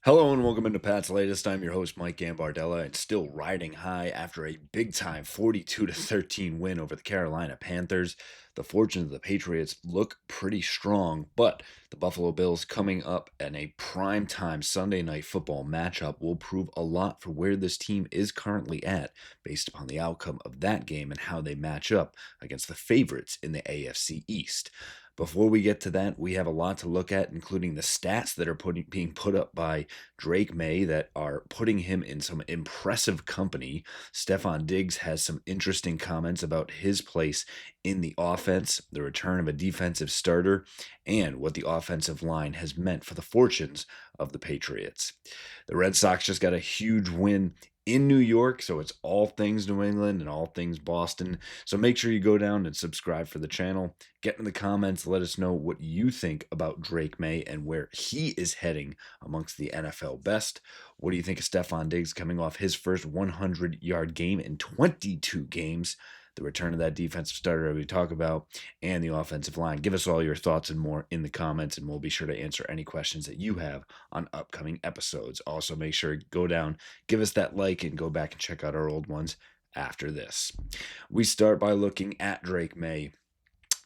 Hello and welcome into Pat's Latest. I'm your host Mike Gambardella, and still riding high after a big-time 42-13 win over the Carolina Panthers. The fortunes of the Patriots look pretty strong, but the Buffalo Bills coming up in a prime-time Sunday night football matchup will prove a lot for where this team is currently at based upon the outcome of that game and how they match up against the favorites in the AFC East. Before we get to that, we have a lot to look at, including the stats that are being put up by Drake Maye that are putting him in some impressive company. Stefon Diggs has some interesting comments about his place in the offense, the return of a defensive starter, and what the offensive line has meant for the fortunes of the Patriots. The Red Sox just got a huge win in New York, so it's all things New England and all things Boston. So make sure you go down and subscribe for the channel. Get in the comments, let us know what you think about Drake Maye and where he is heading amongst the NFL best. What do you think of Stefon Diggs coming off his first 100-yard game in 22 games? The return of that defensive starter that we talk about, and the offensive line. Give us all your thoughts and more in the comments, and we'll be sure to answer any questions that you have on upcoming episodes. Also, make sure to go down, give us that like, and go back and check out our old ones after this. We start by looking at Drake Maye.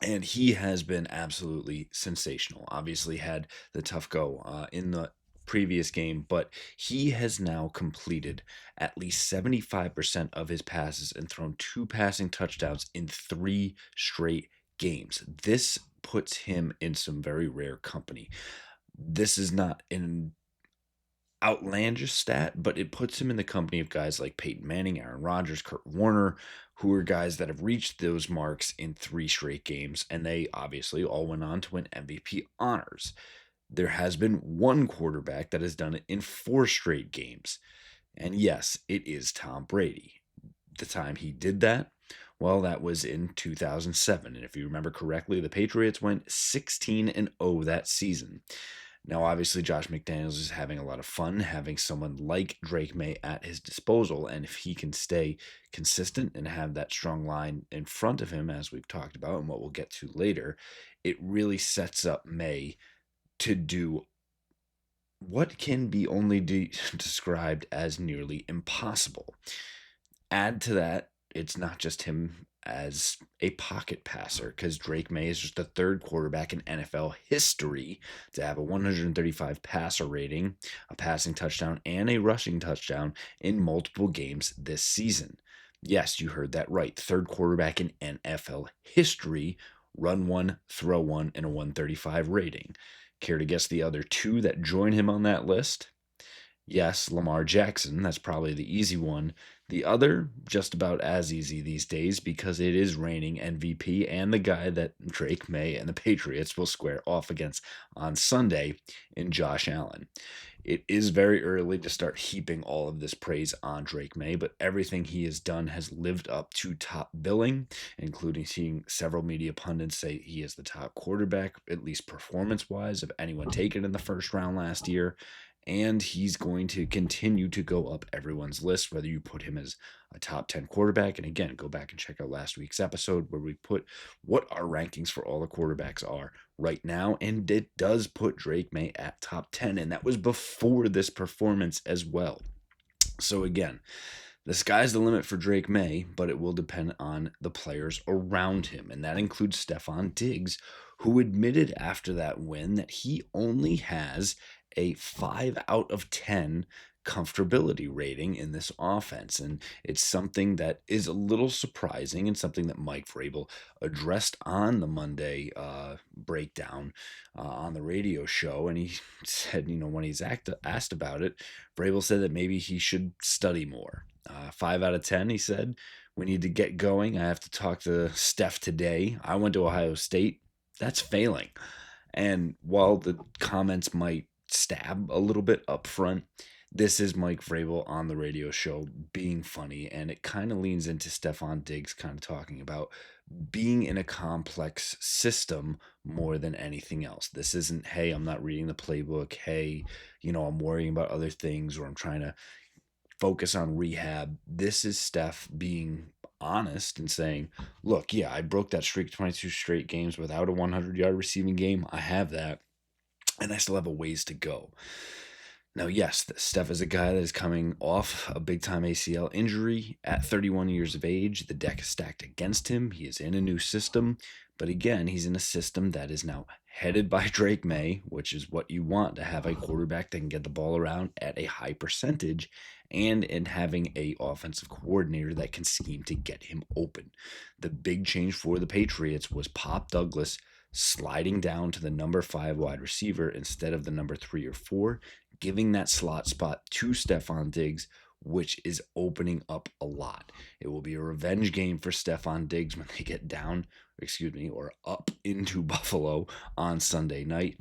And he has been absolutely sensational. Obviously, had the tough go in the previous game, but he has now completed at least 75% of his passes and thrown two passing touchdowns in 3 straight games. This puts him in some very rare company. This is not an outlandish stat, but it puts him in the company of guys like Peyton Manning, Aaron Rodgers, Kurt Warner, who are guys that have reached those marks in 3 straight games, and they obviously all went on to win MVP honors. There has been one quarterback that has done it in 4 straight games, and yes, it is Tom Brady. The time he did that, well, that was in 2007, and if you remember correctly, the Patriots went 16-0 that season. Now, obviously, Josh McDaniels is having a lot of fun having someone like Drake Maye at his disposal. And if he can stay consistent and have that strong line in front of him, as we've talked about and what we'll get to later, it really sets up Maye to do what can be only described as nearly impossible. Add to that, it's not just him as a pocket passer, because Drake Maye is just the third quarterback in NFL history to have a 135 passer rating, a passing touchdown, and a rushing touchdown in multiple games this season. Yes, you heard that right. Third quarterback in NFL history, run one, throw one, and a 135 rating. Care to guess the other two that join him on that list? Yes, Lamar Jackson. That's probably the easy one. The other, just about as easy these days because it is reigning MVP and the guy that Drake Maye and the Patriots will square off against on Sunday in Josh Allen. It is very early to start heaping all of this praise on Drake Maye, but everything he has done has lived up to top billing, including seeing several media pundits say he is the top quarterback, at least performance-wise, of anyone taken in the first round last year. And he's going to continue to go up everyone's list, whether you put him as a top 10 quarterback. And again, go back and check out last week's episode where we put what our rankings for all the quarterbacks are right now. And it does put Drake Maye at top 10. And that was before this performance as well. So again, the sky's the limit for Drake Maye, but it will depend on the players around him. And that includes Stefon Diggs, who admitted after that win that he only has a 5 out of 10 comfortability rating in this offense. And it's something that is a little surprising and something that Mike Vrabel addressed on the Monday breakdown on the radio show. And he said, when he's asked about it, Vrabel said that maybe he should study more. 5 out of 10, he said. We need to get going. I have to talk to Steph today. I went to Ohio State. That's failing. And while the comments might stab a little bit up front, this is Mike Vrabel on the radio show being funny, and it kind of leans into Stefon Diggs kind of talking about being in a complex system more than anything else. This isn't, hey, I'm not reading the playbook. Hey, I'm worrying about other things, or I'm trying to focus on rehab. This is Steph being honest and saying, look, yeah, I broke that streak 22 straight games without a 100-yard receiving game. I have that, and I still have a ways to go. Now, yes, Steph is a guy that is coming off a big time ACL injury at 31 years of age. The deck is stacked against him. He is in a new system, but again, he's in a system that is now headed by Drake Maye, which is what you want to have a quarterback that can get the ball around at a high percentage, and in having a offensive coordinator that can scheme to get him open. The big change for the Patriots was Pop Douglas sliding down to the number 5 wide receiver instead of the number 3 or 4, giving that slot spot to Stefon Diggs, which is opening up a lot. It will be a revenge game for Stefon Diggs when they get down, or up into Buffalo on Sunday night,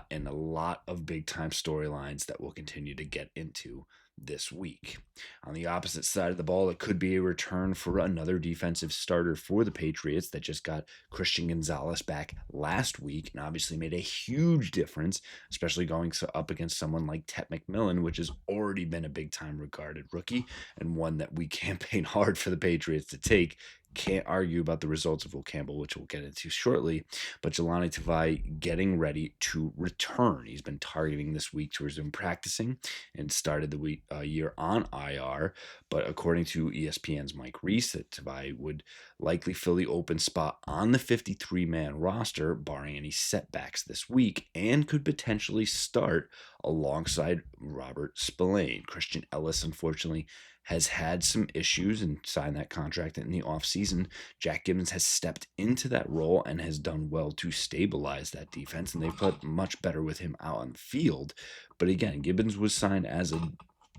and a lot of big time storylines that we'll continue to get into this week. On the opposite side of the ball, it could be a return for another defensive starter for the Patriots that just got Christian Gonzalez back last week and obviously made a huge difference, especially going up against someone like Tet McMillan, which has already been a big time regarded rookie and one that we campaigned hard for the Patriots to take. Can't argue about the results of Will Campbell, which we'll get into shortly, but Jelani Tavai getting ready to return. He's been targeting this week to resume practicing and started the year on IR, but according to ESPN's Mike Reese, that Tavai would likely fill the open spot on the 53-man roster, barring any setbacks this week, and could potentially start alongside Robert Spillane. Christian Ellis, unfortunately, has had some issues and signed that contract in the offseason. Jack Gibbons has stepped into that role and has done well to stabilize that defense, and they've played much better with him out on the field. But again, Gibbons was signed as a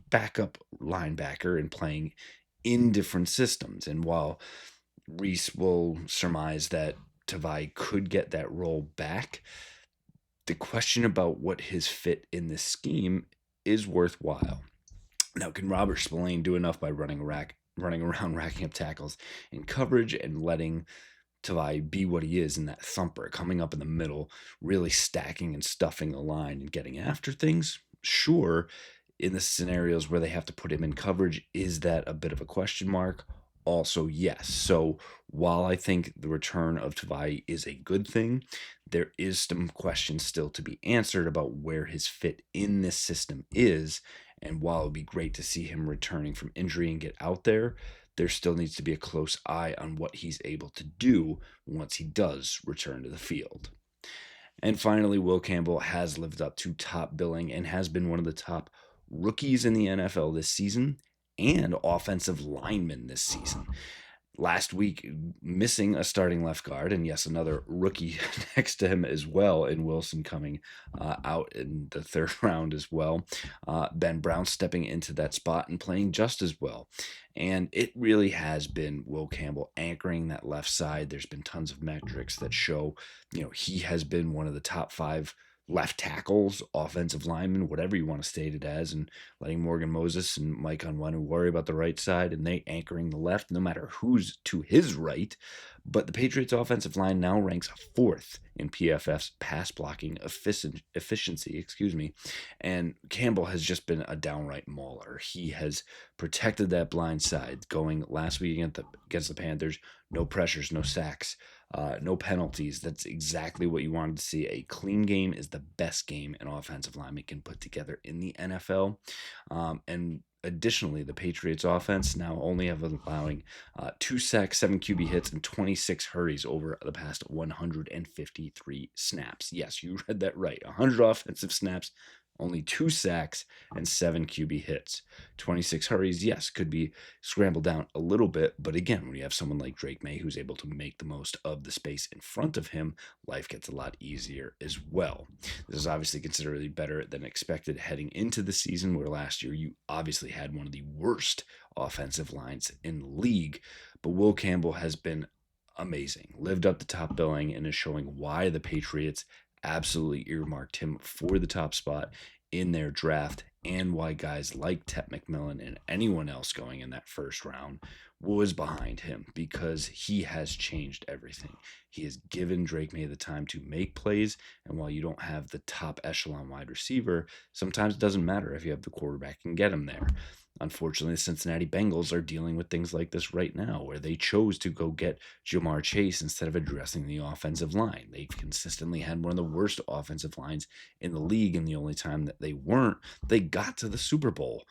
backup linebacker and playing in different systems. And while Reese will surmise that Tavai could get that role back, the question about what his fit in this scheme is worthwhile. Now, can Robert Spillane do enough by running around, racking up tackles in coverage and letting Tavai be what he is in that thumper, coming up in the middle, really stacking and stuffing the line and getting after things? Sure. In the scenarios where they have to put him in coverage, is that a bit of a question mark? Also, yes. So while I think the return of Tavai is a good thing, there is some questions still to be answered about where his fit in this system is. And while it would be great to see him returning from injury and get out there, there still needs to be a close eye on what he's able to do once he does return to the field. And finally, Will Campbell has lived up to top billing and has been one of the top rookies in the NFL this season and offensive lineman this season. Last week, missing a starting left guard, and yes, another rookie next to him as well, in Wilson coming out in the third round as well. Ben Brown stepping into that spot and playing just as well. And it really has been Will Campbell anchoring that left side. There's been tons of metrics that show, he has been one of the top 5 left tackles, offensive linemen, whatever you want to state it as, and letting Morgan Moses and Mike Onwenu worry about the right side and they anchoring the left, no matter who's to his right. But the Patriots offensive line now ranks 4th in PFF's pass blocking efficiency, and Campbell has just been a downright mauler. He has protected that blind side, going last week against the Panthers, no pressures, no sacks, no penalties. That's exactly what you wanted to see. A clean game is the best game an offensive lineman can put together in the NFL. And additionally, the Patriots offense now only have allowing 2 sacks, 7 QB hits, and 26 hurries over the past 153 snaps. Yes, you read that right. 100 offensive snaps, only 2 sacks, and 7 QB hits. 26 hurries, yes, could be scrambled down a little bit, but again, when you have someone like Drake Maye who's able to make the most of the space in front of him, life gets a lot easier as well. This is obviously considerably better than expected heading into the season, where last year you obviously had one of the worst offensive lines in the league, but Will Campbell has been amazing, lived up to top billing, and is showing why the Patriots absolutely earmarked him for the top spot in their draft, and why guys like Tet McMillan and anyone else going in that first round was behind him, because he has changed everything. He has given Drake Maye the time to make plays, and while you don't have the top echelon wide receiver, sometimes it doesn't matter if you have the quarterback and get him there. Unfortunately, the Cincinnati Bengals are dealing with things like this right now, where they chose to go get Jamar Chase instead of addressing the offensive line. They've consistently had one of the worst offensive lines in the league, and the only time that they weren't, they got to the Super Bowl.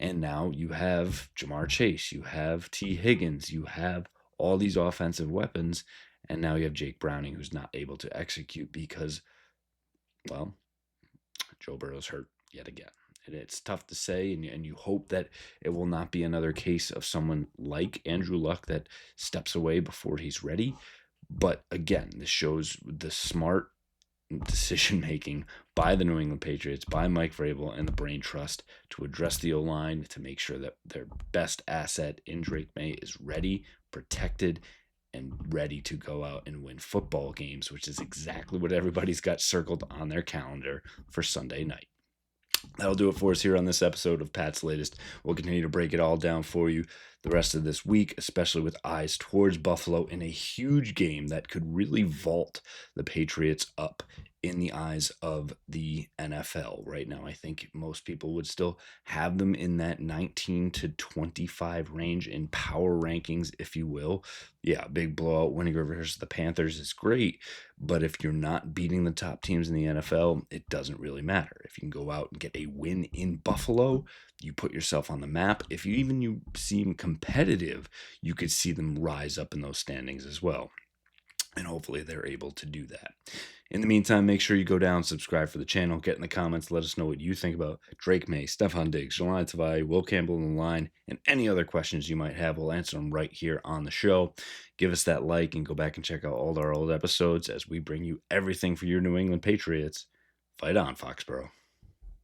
And now you have Jamar Chase, you have T. Higgins, you have all these offensive weapons, and now you have Jake Browning, who's not able to execute because, well, Joe Burrow's hurt yet again. And it's tough to say, and you hope that it will not be another case of someone like Andrew Luck that steps away before he's ready. But again, this shows the smart decision making by the New England Patriots, by Mike Vrabel and the Brain Trust to address the O-line, to make sure that their best asset in Drake Maye is ready, protected, and ready to go out and win football games, which is exactly what everybody's got circled on their calendar for Sunday night. That'll do it for us here on this episode of Pat's Latest. We'll continue to break it all down for you the rest of this week, especially with eyes towards Buffalo in a huge game that could really vault the Patriots up in the eyes of the NFL right now. I think most people would still have them in that 19 to 25 range in power rankings, if you will. Yeah, big blowout winning versus the Panthers is great, but if you're not beating the top teams in the NFL, it doesn't really matter. If you can go out and get a win in Buffalo, you put yourself on the map. If you seem competitive, you could see them rise up in those standings as well. And hopefully they're able to do that. In the meantime, make sure you go down, subscribe for the channel, get in the comments, let us know what you think about Drake Maye, Stefon Diggs, Jelani Tavai, Will Campbell in the line, and any other questions you might have. We'll answer them right here on the show. Give us that like and go back and check out all our old episodes as we bring you everything for your New England Patriots. Fight on, Foxborough.